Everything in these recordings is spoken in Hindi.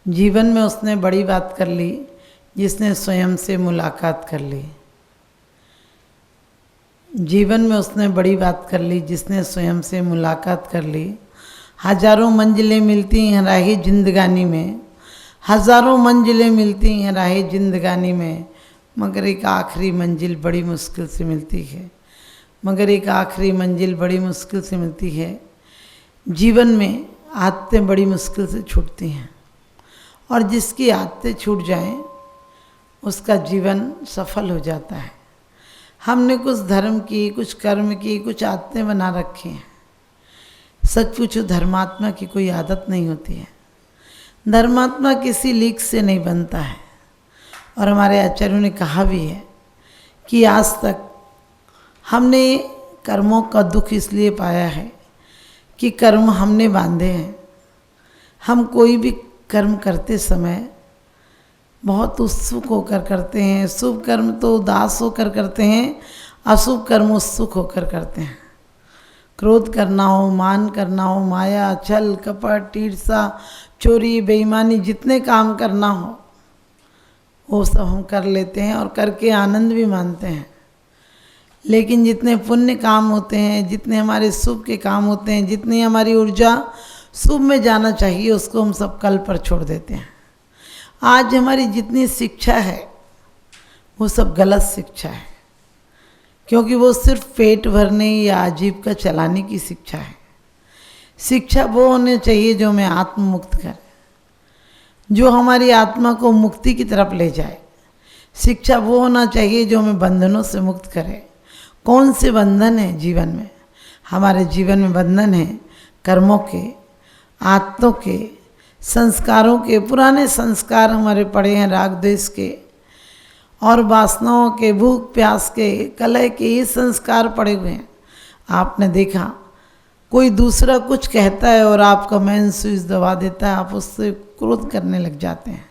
जीवन में उसने बड़ी बात कर ली जिसने स्वयं से मुलाकात कर ली। जीवन में उसने बड़ी बात कर ली जिसने स्वयं से मुलाकात कर ली। हजारों मंजिलें मिलती हैं राही जिंदगानी में, हजारों मंजिलें मिलती हैं राही जिंदगानी में, मगर एक आखिरी मंजिल बड़ी मुश्किल से मिलती है, मगर एक आखिरी मंजिल बड़ी मुश्किल से मिलती है। जीवन में आदतें बड़ी मुश्किल से छूटती हैं और जिसकी आदतें छूट जाएं उसका जीवन सफल हो जाता है। हमने कुछ धर्म की, कुछ कर्म की, कुछ आदतें बना रखी हैं। सच पूछो धर्मात्मा की कोई आदत नहीं होती है। धर्मात्मा किसी लीक से नहीं बनता है। और हमारे आचार्यों ने कहा भी है कि आज तक हमने कर्मों का दुख इसलिए पाया है कि कर्म हमने बांधे हैं। हम कोई भी कर्म करते समय बहुत उत्सुक होकर करते हैं। शुभ कर्म तो उदास होकर करते हैं, अशुभ कर्म उत्सुक होकर करते हैं। क्रोध करना हो, मान करना हो, माया, छल, कपट, ईर्ष्या, चोरी, बेईमानी, जितने काम करना हो वो सब हम कर लेते हैं और करके आनंद भी मानते हैं। लेकिन जितने पुण्य काम होते हैं, जितने हमारे शुभ के काम होते हैं, जितनी हमारी ऊर्जा शुभ में जाना चाहिए उसको हम सब कल पर छोड़ देते हैं। आज हमारी जितनी शिक्षा है वो सब गलत शिक्षा है, क्योंकि वो सिर्फ पेट भरने या आजीविका चलाने की शिक्षा है। शिक्षा वो होनी चाहिए जो हमें आत्म मुक्त करे, जो हमारी आत्मा को मुक्ति की तरफ ले जाए। शिक्षा वो होना चाहिए जो हमें बंधनों से मुक्त करे। कौन से बंधन है जीवन में? हमारे जीवन में बंधन है कर्मों के, आत्तों के, संस्कारों के। पुराने संस्कार हमारे पड़े हैं राग द्वेष के और वासनाओं के, भूख प्यास के, कलह के, ये संस्कार पड़े हुए हैं। आपने देखा कोई दूसरा कुछ कहता है और आपका मेन स्विच दबा देता है, आप उससे क्रोध करने लग जाते हैं।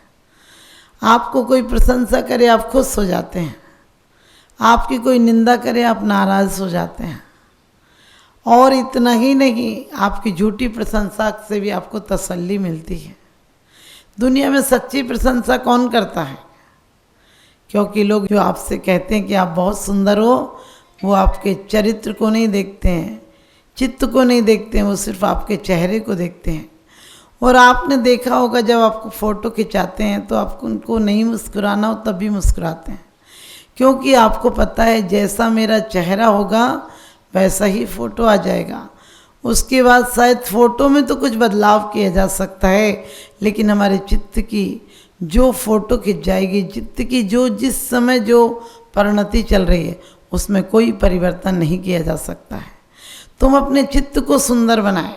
आपको कोई प्रशंसा करे आप खुश हो जाते हैं, आपकी कोई निंदा करे आप नाराज हो जाते हैं। और इतना ही नहीं, आपकी झूठी प्रशंसा से भी आपको तसल्ली मिलती है। दुनिया में सच्ची प्रशंसा कौन करता है? क्योंकि लोग जो आपसे कहते हैं कि आप बहुत सुंदर हो, वो आपके चरित्र को नहीं देखते हैं, चित्त को नहीं देखते हैं, वो सिर्फ आपके चेहरे को देखते हैं। और आपने देखा होगा जब आपको फ़ोटो खिंचाते हैं तो आपको उनको नहीं मुस्कुराना हो तब भी मुस्कुराते हैं, क्योंकि आपको पता है जैसा मेरा चेहरा होगा वैसा ही फ़ोटो आ जाएगा। उसके बाद शायद फ़ोटो में तो कुछ बदलाव किया जा सकता है, लेकिन हमारे चित्त की जो फ़ोटो खिंच जाएगी, चित्त की जो जिस समय जो परिणति चल रही है उसमें कोई परिवर्तन नहीं किया जा सकता है। तुम अपने चित्त को सुंदर बनाएं,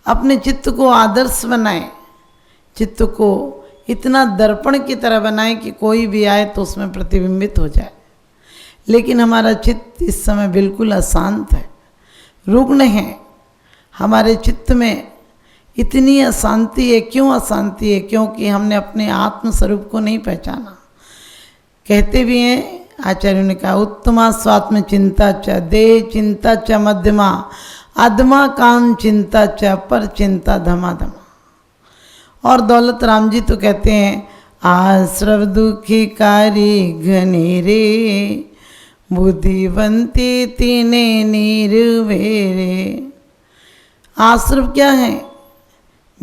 अपने चित्त को आदर्श बनाएं, चित्त को इतना दर्पण की तरह बनाएं कि कोई भी आए तो उसमें प्रतिबिंबित हो जाए। लेकिन हमारा चित्त इस समय बिल्कुल अशांत है, रुग्ण है। हमारे चित्त में इतनी अशांति है। क्यों अशांति है? क्योंकि हमने अपने आत्म स्वरूप को नहीं पहचाना। कहते भी हैं, आचार्यों ने कहा, उत्तमा स्वात्म चिंता च देह चिंता च मध्यमा अधमा काम चिंता च पर चिंता धमाधमा। और दौलत राम जी तो कहते हैं, आश्रव दुखी कारी घनेरे बुद्धिवंती तीने निर्वेरे। आश्रव क्या है?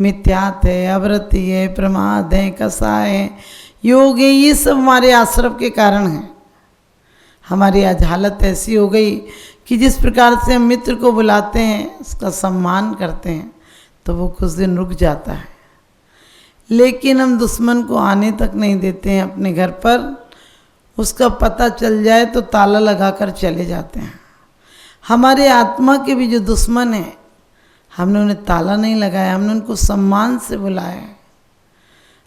मिथ्यात है, अवृत्ति है, प्रमाद है, कसाय है, योग है। ये सब हमारे आश्रव के कारण हैं। हमारी आज हालत ऐसी हो गई कि जिस प्रकार से हम मित्र को बुलाते हैं, उसका सम्मान करते हैं, तो वो कुछ दिन रुक जाता है। लेकिन हम दुश्मन को आने तक नहीं देते हैं अपने घर पर। उसका पता चल जाए तो ताला लगाकर चले जाते हैं। हमारे आत्मा के भी जो दुश्मन हैं, हमने उन्हें ताला नहीं लगाया, हमने उनको सम्मान से बुलाया है।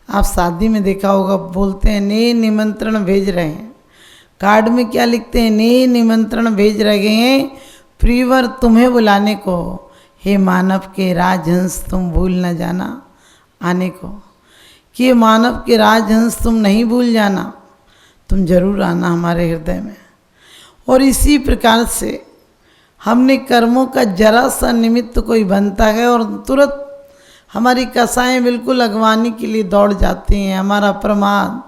आप शादी में देखा होगा, बोलते हैं ने निमंत्रण भेज रहे हैं। कार्ड में क्या लिखते हैं? ने निमंत्रण भेज रहे हैं प्रियवर तुम्हें बुलाने को, हे मानव के राजहंस तुम भूल न जाना आने को। कि मानव के राजहंस तुम नहीं भूल जाना, तुम जरूर आना हमारे हृदय में। और इसी प्रकार से हमने कर्मों का जरा सा निमित्त कोई बनता है और तुरंत हमारी कसाएं बिल्कुल अगवानी के लिए दौड़ जाती हैं, हमारा प्रमाद,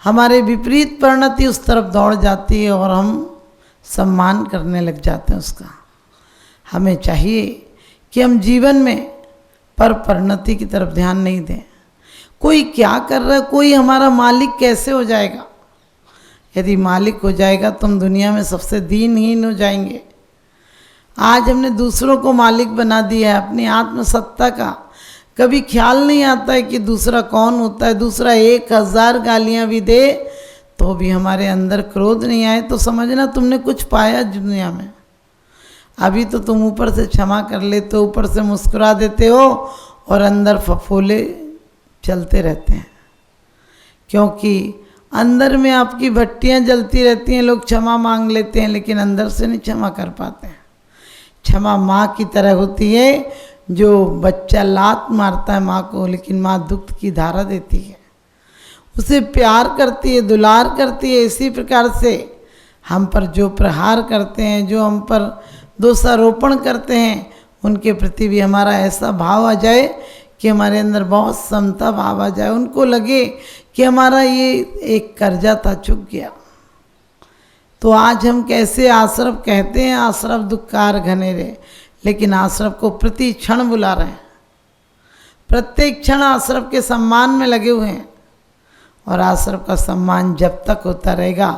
हमारे विपरीत परिणति उस तरफ दौड़ जाती है और हम सम्मान करने लग जाते हैं उसका। हमें चाहिए कि हम जीवन में पर परिणति की तरफ ध्यान नहीं दें। कोई क्या कर रहा है, कोई हमारा मालिक कैसे हो जाएगा? यदि मालिक हो जाएगा तो हम दुनिया में सबसे दीनहीन हो जाएंगे। आज हमने दूसरों को मालिक बना दिया है अपनी आत्मसत्ता का। कभी ख्याल नहीं आता है कि दूसरा कौन होता है। दूसरा 1000 गालियाँ भी दे तो भी हमारे अंदर क्रोध नहीं आए तो समझना तुमने कुछ पाया दुनिया में। अभी तो तुम ऊपर से क्षमा कर लेते हो, ऊपर से मुस्कुरा देते हो और अंदर फफोले चलते रहते हैं, क्योंकि अंदर में आपकी भट्टियाँ जलती रहती हैं। लोग क्षमा मांग लेते हैं लेकिन अंदर से नहीं क्षमा कर पाते हैं। क्षमा माँ की तरह होती है, जो बच्चा लात मारता है माँ को, लेकिन माँ दुग्ध की धारा देती है, उसे प्यार करती है, दुलार करती है। इसी प्रकार से हम पर जो प्रहार करते हैं, जो हम पर दोषारोपण करते हैं, उनके प्रति भी हमारा ऐसा भाव आ जाए कि हमारे अंदर बहुत समता भाव आ जाए। उनको लगे कि हमारा ये एक कर्जा था, चुक गया। तो आज हम कैसे आश्रव कहते हैं, आश्रव दुक्कार घनेरे, लेकिन आश्रव को प्रति क्षण बुला रहे हैं। प्रत्येक क्षण आश्रव के सम्मान में लगे हुए हैं और आश्रव का सम्मान जब तक होता रहेगा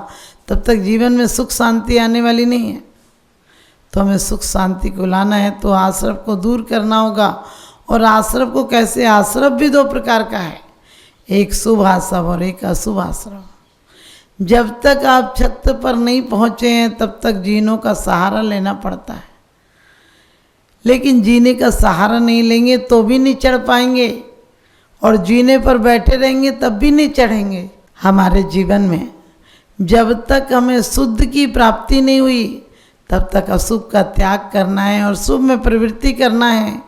तब तक जीवन में सुख शांति आने वाली नहीं है। तो हमें सुख शांति को लाना है तो आश्रव को दूर करना होगा। और आश्रव को कैसे, आश्रव भी 2 प्रकार का है, एक शुभ आश्रव और एक अशुभ आश्रव। जब तक आप छत पर नहीं पहुँचे हैं तब तक जीनों का सहारा लेना पड़ता है, लेकिन जीने का सहारा नहीं लेंगे तो भी नहीं चढ़ पाएंगे और जीने पर बैठे रहेंगे तब भी नहीं चढ़ेंगे। हमारे जीवन में जब तक हमें शुद्ध की प्राप्ति नहीं हुई तब तक अशुभ का त्याग करना है और शुभ में प्रवृत्ति करना है।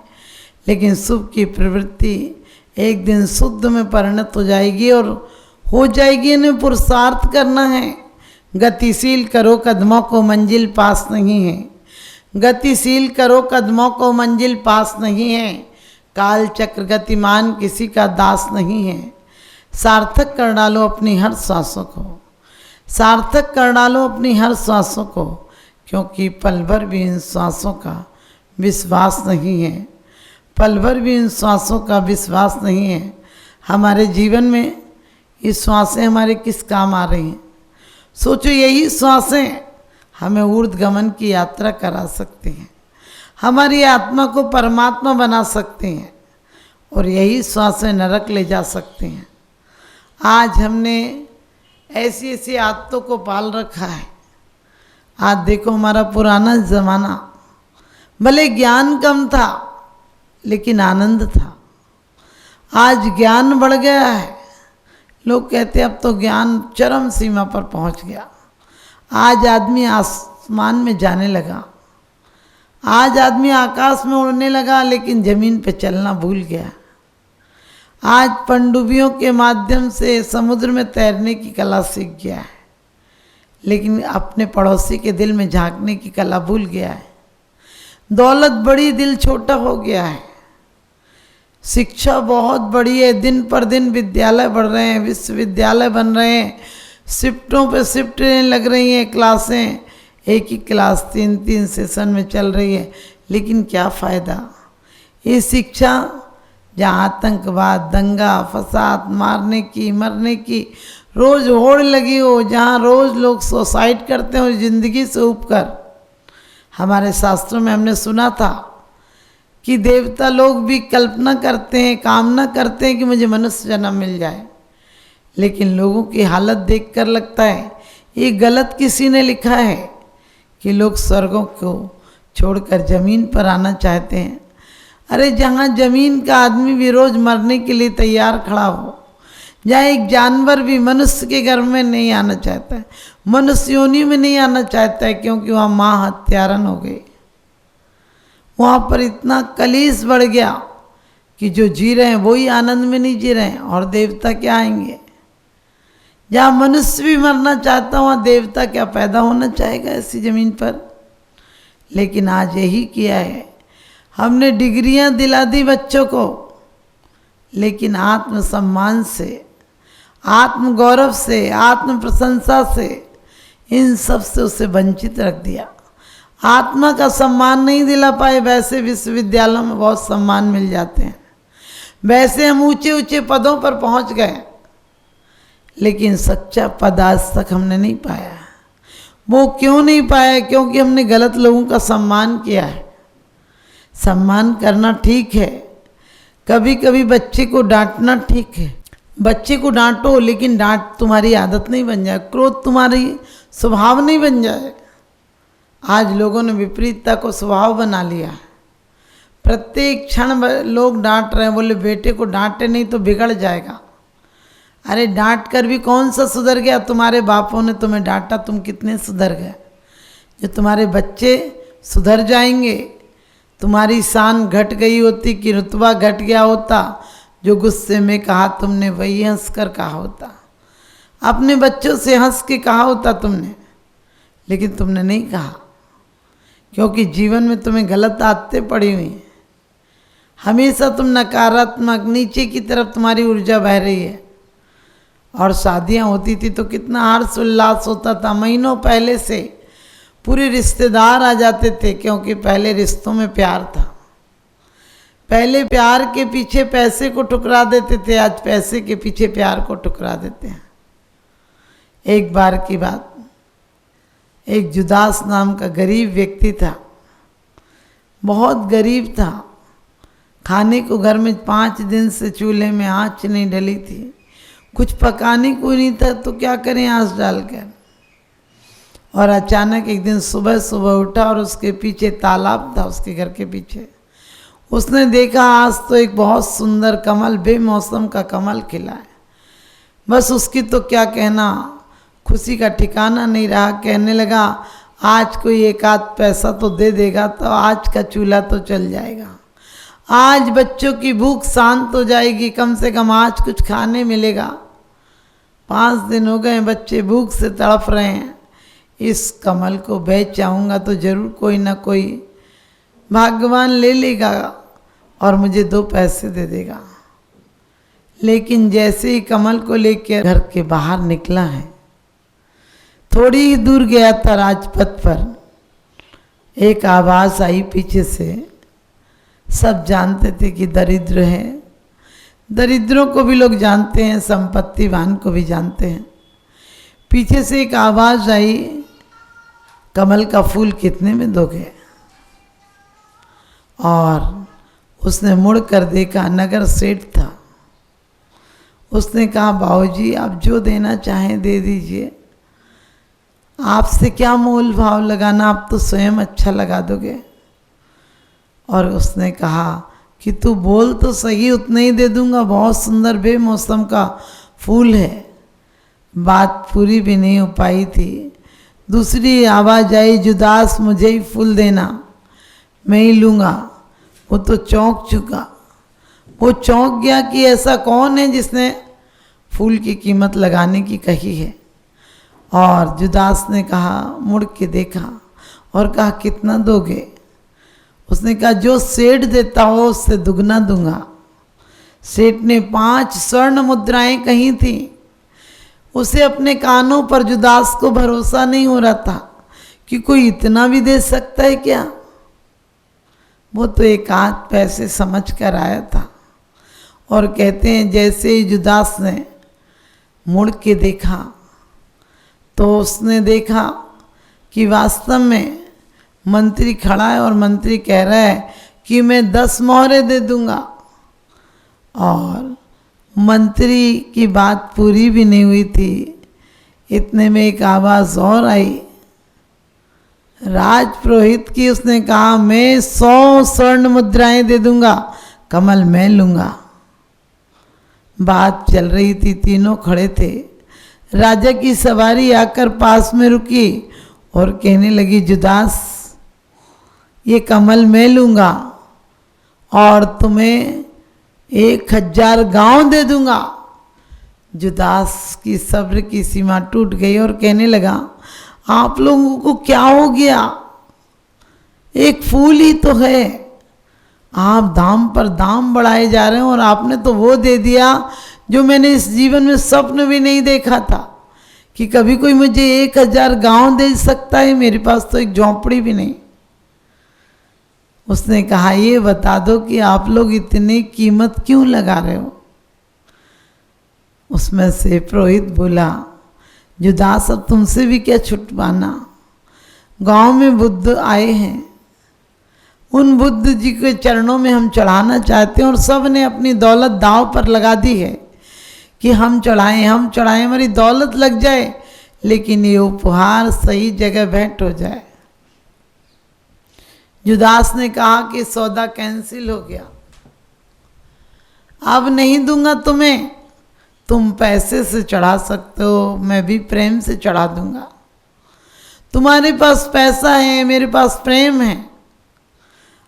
लेकिन शुभ की प्रवृत्ति एक दिन शुद्ध में परिणत हो जाएगी और हो जाएगी, इन्हें पुरुषार्थ करना है। गतिशील करो कदमों को मंजिल पास नहीं है, गतिशील करो कदमों को मंजिल पास नहीं है। काल चक्र गतिमान किसी का दास नहीं है। सार्थक कर डालो अपनी हर सांसों को, सार्थक कर डालो अपनी हर सांसों को, क्योंकि पल भर भी इन सांसों का विश्वास नहीं है, पल भर भी इन श्वासों का विश्वास नहीं है। हमारे जीवन में ये श्वासें हमारे किस काम आ रही हैं? सोचो, यही श्वासें हमें ऊर्ध्वगमन की यात्रा करा सकती हैं, हमारी आत्मा को परमात्मा बना सकती हैं और यही श्वासें नरक ले जा सकती हैं। आज हमने ऐसी ऐसी आदतों को पाल रखा है। आज देखो, हमारा पुराना ज़माना भले ज्ञान कम था लेकिन आनंद था। आज ज्ञान बढ़ गया है, लोग कहते हैं अब तो ज्ञान चरम सीमा पर पहुंच गया। आज आदमी आसमान में जाने लगा, आज आदमी आकाश में उड़ने लगा लेकिन ज़मीन पे चलना भूल गया। आज पनडुब्बियों के माध्यम से समुद्र में तैरने की कला सीख गया है, लेकिन अपने पड़ोसी के दिल में झांकने की कला भूल गया है। दौलत बड़ी, दिल छोटा हो गया है। शिक्षा बहुत बड़ी है, दिन पर दिन विद्यालय बढ़ रहे हैं, विश्वविद्यालय बन रहे हैं, शिफ्टों पे शिफ्टें लग रही हैं, क्लासें एक ही क्लास 3-3 सेशन में चल रही है, लेकिन क्या फ़ायदा? ये शिक्षा जहाँ आतंकवाद, दंगा फसाद, मारने की मरने की रोज़ होड़ लगी हो, जहाँ रोज़ लोग सुसाइड करते हो ज़िंदगी से ऊबकर। हमारे शास्त्रों में हमने सुना था कि देवता लोग भी कल्पना करते हैं, कामना करते हैं कि मुझे मनुष्य जन्म मिल जाए, लेकिन लोगों की हालत देखकर लगता है ये गलत किसी ने लिखा है कि लोग स्वर्गों को छोड़कर ज़मीन पर आना चाहते हैं। अरे जहाँ ज़मीन का आदमी भी रोज़ मरने के लिए तैयार खड़ा हो, जहाँ एक जानवर भी मनुष्य के घर में नहीं आना चाहता है, मनुष्य योनि में नहीं आना चाहता है, क्योंकि वहाँ माँ हत्यारन हो गई। वहाँ पर इतना कलेश बढ़ गया कि जो जी रहे हैं वही आनंद में नहीं जी रहे हैं, और देवता क्या आएंगे? जहाँ मनुष्य भी मरना चाहता वहाँ देवता क्या पैदा होना चाहेगा ऐसी ज़मीन पर? लेकिन आज यही किया है, हमने डिग्रियाँ दिला दी बच्चों को, लेकिन आत्मसम्मान से, आत्म गौरव से, आत्म प्रशंसा से, इन सब से उसे वंचित रख दिया। आत्मा का सम्मान नहीं दिला पाए। वैसे विश्वविद्यालयों में बहुत सम्मान मिल जाते हैं, वैसे हम ऊंचे ऊंचे पदों पर पहुंच गए, लेकिन सच्चा पद आज तक हमने नहीं पाया। वो क्यों नहीं पाया? क्योंकि हमने गलत लोगों का सम्मान किया है। सम्मान करना ठीक है, कभी कभी बच्चे को डांटना ठीक है। बच्चे को डांटो, लेकिन डांट तुम्हारी आदत नहीं बन जाए, क्रोध तुम्हारी स्वभाव नहीं बन जाए। आज लोगों ने विपरीतता को स्वभाव बना लिया है। प्रत्येक क्षण लोग डांट रहे हैं, बोले बेटे को डांटे नहीं तो बिगड़ जाएगा। अरे डांट कर भी कौन सा सुधर गया? तुम्हारे बापों ने तुम्हें डांटा, तुम कितने सुधर गए? जो तुम्हारे बच्चे सुधर जाएंगे, तुम्हारी शान घट गई होती कि रुतबा घट गया होता, जो गुस्से में कहा तुमने वही हंस कर कहा होता। अपने बच्चों से हंस के कहा होता तुमने, लेकिन तुमने नहीं कहा, क्योंकि जीवन में तुम्हें गलत आदतें पड़ी हुई हैं। हमेशा तुम नकारात्मक, नीचे की तरफ तुम्हारी ऊर्जा बह रही है। और शादियां होती थी तो कितना हर्ष उल्लास होता था। महीनों पहले से पूरे रिश्तेदार आ जाते थे, क्योंकि पहले रिश्तों में प्यार था। पहले प्यार के पीछे पैसे को ठुकरा देते थे, आज पैसे के पीछे प्यार को ठुकरा देते हैं। एक बार की बात, एक जुदास नाम का गरीब व्यक्ति था, बहुत गरीब था। खाने को घर में 5 दिन से चूल्हे में आँच नहीं डली थी, कुछ पकाने को नहीं था, तो क्या करें आँच डालकर। और अचानक एक दिन सुबह सुबह उठा और उसके पीछे तालाब था, उसके घर के पीछे। उसने देखा आज तो एक बहुत सुंदर कमल, बेमौसम का कमल खिला है। बस उसकी तो क्या कहना, खुशी का ठिकाना नहीं रहा। कहने लगा आज कोई एक आध पैसा तो दे देगा तो आज का चूल्हा तो चल जाएगा, आज बच्चों की भूख शांत हो जाएगी, कम से कम आज कुछ खाने मिलेगा। 5 दिन हो गए, बच्चे भूख से तड़प रहे हैं। इस कमल को बेच आऊँगा तो जरूर कोई ना कोई भाग्यवान ले लेगा और मुझे 2 पैसे दे देगा। लेकिन जैसे ही कमल को लेकर घर के बाहर निकला है, थोड़ी ही दूर गया था, राजपथ पर एक आवाज़ आई पीछे से। सब जानते थे कि दरिद्र है, दरिद्रों को भी लोग जानते हैं, संपत्तिवान को भी जानते हैं। पीछे से एक आवाज़ आई, कमल का फूल कितने में दोगे? और उसने मुड़ कर देखा, नगर सेठ था। उसने कहा बाबूजी आप जो देना चाहें दे दीजिए, आपसे क्या मोल भाव लगाना, आप तो स्वयं अच्छा लगा दोगे। और उसने कहा कि तू बोल तो सही, उतना ही दे दूंगा, बहुत सुंदर बेमौसम का फूल है। बात पूरी भी नहीं हो पाई थी, दूसरी आवाज़ आई, जुदास मुझे ही फूल देना, मैं ही लूँगा। वो तो चौंक चुका, वो चौंक गया कि ऐसा कौन है जिसने फूल की कीमत लगाने की कही है। और जुदास ने कहा, मुड़ के देखा और कहा कितना दोगे? उसने कहा जो सेठ देता हो उससे दुगना दूंगा। सेठ ने 5 स्वर्ण मुद्राएं कही थी। उसे अपने कानों पर जुदास को भरोसा नहीं हो रहा था कि कोई इतना भी दे सकता है क्या। वो तो एक आध पैसे समझ कर आया था। और कहते हैं जैसे ही जुदास ने मुड़ के देखा तो उसने देखा कि वास्तव में मंत्री खड़ा है और मंत्री कह रहा है कि मैं 10 मोहरे दे दूंगा। और मंत्री की बात पूरी भी नहीं हुई थी, इतने में एक आवाज़ और आई, राजपुरोहित की। उसने कहा मैं 100 स्वर्ण मुद्राएं दे दूंगा, कमल मैं लूँगा। बात चल रही थी, तीनों खड़े थे। राजा की सवारी आकर पास में रुकी और कहने लगी जुदास ये कमल मैं लूँगा और तुम्हें 1000 गांव दे दूंगा। जुदास की सब्र की सीमा टूट गई और कहने लगा आप लोगों को क्या हो गया, एक फूल ही तो है, आप दाम पर दाम बढ़ाए जा रहे हैं और आपने तो वो दे दिया जो मैंने इस जीवन में स्वप्न भी नहीं देखा था कि कभी कोई मुझे 1000 गांव दे सकता है, मेरे पास तो एक झोंपड़ी भी नहीं। उसने कहा ये बता दो कि आप लोग इतनी कीमत क्यों लगा रहे हो। उसमें से पुरोहित बोला, जुदास अब तुमसे भी क्या छुटवाना, गांव में बुद्ध आए हैं, उन बुद्ध जी के चरणों में हम चढ़ाना चाहते हैं और सब ने अपनी दौलत दांव पर लगा दी है कि हम चढ़ाएं हमारी दौलत लग जाए, लेकिन ये उपहार सही जगह भेंट हो जाए। जुदास ने कहा कि सौदा कैंसिल हो गया, अब नहीं दूंगा तुम्हें, तुम पैसे से चढ़ा सकते हो, मैं भी प्रेम से चढ़ा दूंगा। तुम्हारे पास पैसा है, मेरे पास प्रेम है,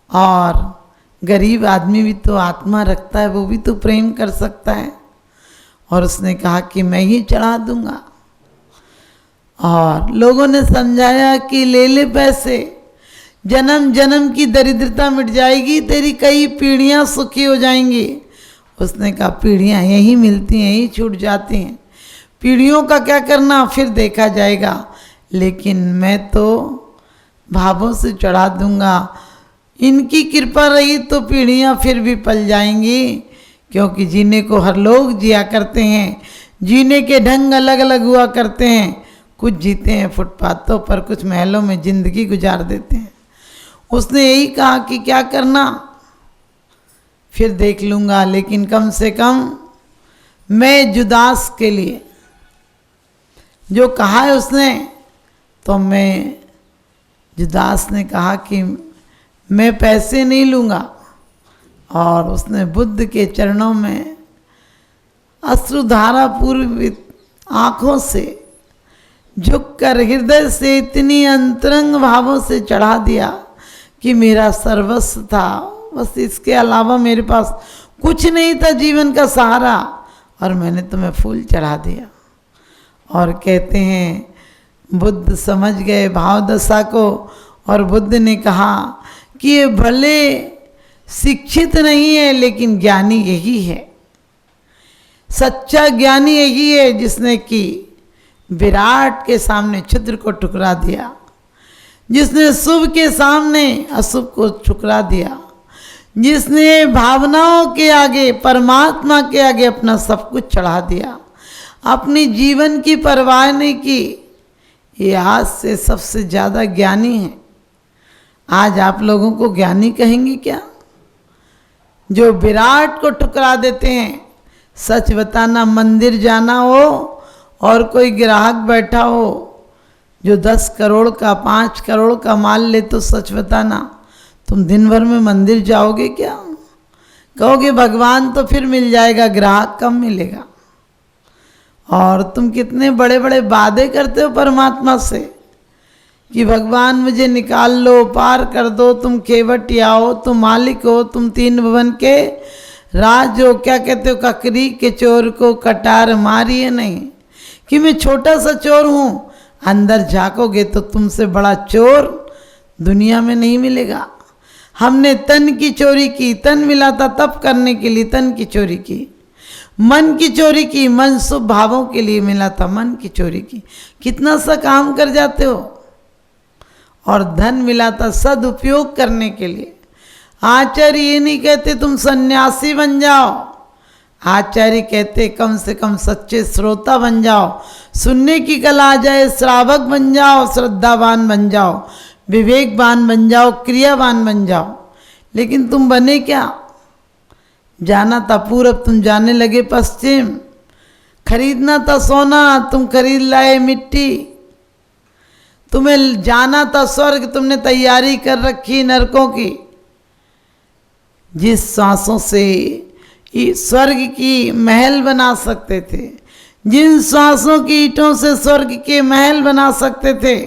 और गरीब आदमी भी तो आत्मा रखता है, वो भी तो प्रेम कर सकता है। और उसने कहा कि मैं ही चढ़ा दूंगा। और लोगों ने समझाया कि ले ले पैसे, जन्म जन्म की दरिद्रता मिट जाएगी, तेरी कई पीढ़ियां सुखी हो जाएंगी। उसने कहा पीढ़ियां यही मिलती हैं, यही छूट जाती हैं, पीढ़ियों का क्या करना फिर देखा जाएगा, लेकिन मैं तो भावों से चढ़ा दूंगा। इनकी कृपा रही तो पीढ़ियां फिर भी पल जाएंगी, क्योंकि जीने को हर लोग जिया करते हैं, जीने के ढंग अलग अलग हुआ करते हैं। कुछ जीते हैं फुटपाथों पर, कुछ महलों में जिंदगी गुजार देते हैं। उसने यही कहा कि क्या करना फिर देख लूँगा, लेकिन कम से कम मैं जुदास के लिए जो कहा है उसने, तो मैं जुदास ने कहा कि मैं पैसे नहीं लूँगा। और उसने बुद्ध के चरणों में अश्रुधारा पूर्व आँखों से झुककर हृदय से इतनी अंतरंग भावों से चढ़ा दिया कि मेरा सर्वस्व था, बस इसके अलावा मेरे पास कुछ नहीं था जीवन का सहारा, और मैंने तुम्हें फूल चढ़ा दिया। और कहते हैं बुद्ध समझ गए भाव दशा को, और बुद्ध ने कहा कि ये भले शिक्षित नहीं है, लेकिन ज्ञानी यही है, सच्चा ज्ञानी यही है जिसने कि विराट के सामने क्षुद्र को ठुकरा दिया, जिसने शुभ के सामने अशुभ को ठुकरा दिया, जिसने भावनाओं के आगे परमात्मा के आगे अपना सब कुछ चढ़ा दिया, अपनी जीवन की परवाह नहीं की। ये आज से सबसे ज़्यादा ज्ञानी है। आज आप लोगों को ज्ञानी कहेंगे क्या, जो विराट को ठुकरा देते हैं। सच बताना, मंदिर जाना हो और कोई ग्राहक बैठा हो जो 10 करोड़ का 5 करोड़ का माल ले, तो सच बताना तुम दिन भर में मंदिर जाओगे क्या? कहोगे भगवान तो फिर मिल जाएगा, ग्राहक कम मिलेगा। और तुम कितने बड़े बड़े वादे करते हो परमात्मा से कि भगवान मुझे निकाल लो, पार कर दो, तुम केवटिया हो, तुम मालिक हो, तुम 3 भुवन के राज हो, क्या कहते हो, ककरी के चोर को कटार मारिए नहीं, कि मैं छोटा सा चोर हूँ। अंदर झाँकोगे तो तुमसे बड़ा चोर दुनिया में नहीं मिलेगा। हमने तन की चोरी की, तन मिला था तब करने के लिए तन की चोरी की, मन की चोरी की, मन शुभ भावों के लिए मिला था, मन की चोरी की। कितना सा काम कर जाते हो। और धन मिला था सदुपयोग करने के लिए। आचार्य ये नहीं कहते तुम सन्यासी बन जाओ, आचार्य कहते कम से कम सच्चे श्रोता बन जाओ, सुनने की कला आ जाए, श्रावक बन जाओ, श्रद्धावान बन जाओ, विवेकवान बन जाओ, क्रियावान बन जाओ। लेकिन तुम बने क्या? जाना था पूरब, तुम जाने लगे पश्चिम। खरीदना था सोना, तुम खरीद लाए मिट्टी। तुम्हें जाना था स्वर्ग, तुमने तैयारी कर रखी नरकों की। जिस सांसों से स्वर्ग की महल बना सकते थे, जिन सांसों की ईंटों से स्वर्ग के महल बना सकते थे,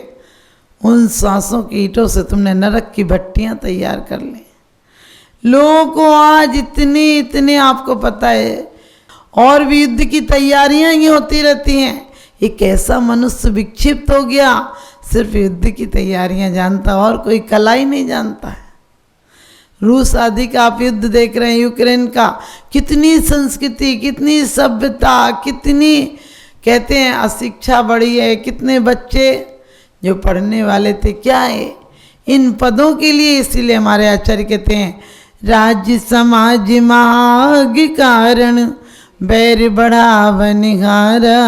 उन सांसों की ईंटों से तुमने नरक की भट्टियां तैयार कर ली। लोगों को आज इतने आपको पता है, और भी युद्ध की तैयारियां ही होती रहती हैं। एक ऐसा मनुष्य विक्षिप्त हो गया, सिर्फ युद्ध की तैयारियां जानता, और कोई कला ही नहीं जानता है। रूस आदि का आप युद्ध देख रहे हैं, यूक्रेन का, कितनी संस्कृति, कितनी सभ्यता, कितनी कहते हैं अशिक्षा बढ़ी है। कितने बच्चे जो पढ़ने वाले थे, क्या है इन पदों के लिए, इसीलिए हमारे आचार्य कहते हैं राज्य समाज माग कारण बैर बढ़ावनिहारा,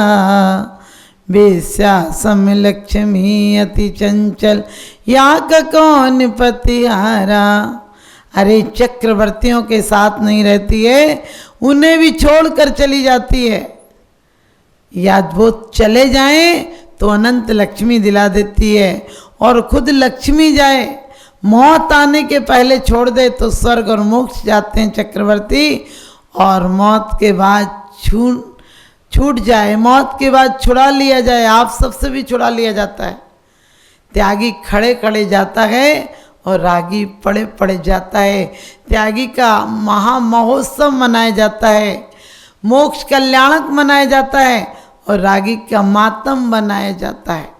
बेस्या सम लक्ष्मी अति चंचल या का कौन पतिहारा। अरे चक्रवर्तियों के साथ नहीं रहती है, उन्हें भी छोड़कर चली जाती है, या वो चले जाएं तो अनंत लक्ष्मी दिला देती है, और खुद लक्ष्मी जाए, मौत आने के पहले छोड़ दे तो स्वर्ग और मोक्ष जाते हैं चक्रवर्ती, और मौत के बाद छूट जाए, मौत के बाद छुड़ा लिया जाए, आप सबसे भी छुड़ा लिया जाता है। त्यागी खड़े खड़े जाता है और रागी पड़े पड़े जाता है। त्यागी का महामहोत्सव मनाया जाता है, मोक्ष कल्याणक मनाया जाता है, और रागी का मातम बनाया जाता है।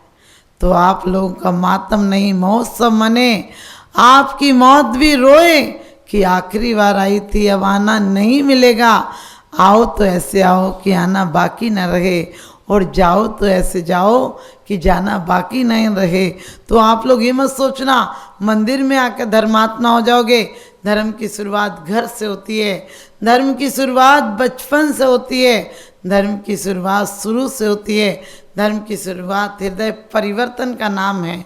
तो आप लोगों का मातम नहीं, महोत्सव मने, आपकी मौत भी रोए कि आखिरी बार आई थी, अब आना नहीं मिलेगा। आओ तो ऐसे आओ कि आना बाकी न रहे, और जाओ तो ऐसे जाओ कि जाना बाकी नहीं रहे। तो आप लोग ये मत सोचना मंदिर में आकर धर्मात्मा हो जाओगे। धर्म की शुरुआत घर से होती है, धर्म की शुरुआत बचपन से होती है, धर्म की शुरुआत शुरू से होती है, धर्म की शुरुआत हृदय परिवर्तन का नाम है।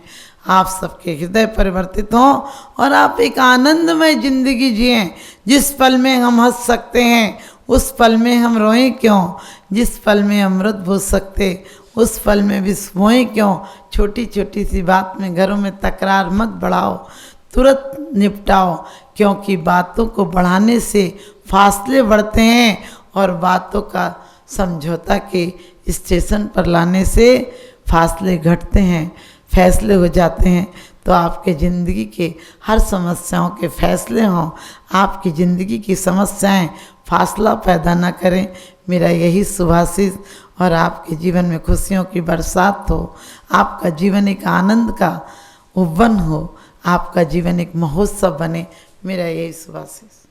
आप सबके हृदय परिवर्तित हों और आप एक आनंदमय जिंदगी जिएं। जिस पल में हम हंस सकते हैं उस पल में हम रोएं क्यों, जिस पल में अमृत भूज सकते उस पल में विस्मोएं क्यों। छोटी छोटी सी बात में घरों में तकरार मत बढ़ाओ, तुरंत निपटाओ, क्योंकि बातों को बढ़ाने से फासले बढ़ते हैं, और बातों का समझौता के स्टेशन पर लाने से फासले घटते हैं, फैसले हो जाते हैं। तो आपके ज़िंदगी के हर समस्याओं के फैसले हों, आपकी ज़िंदगी की समस्याएं फासला पैदा न करें। मेरा यही शुभाशीष, और आपके जीवन में खुशियों की बरसात हो, आपका जीवन एक आनंद का उपवन हो, आपका जीवन एक महोत्सव बने। मेरा यही शुभाशीष।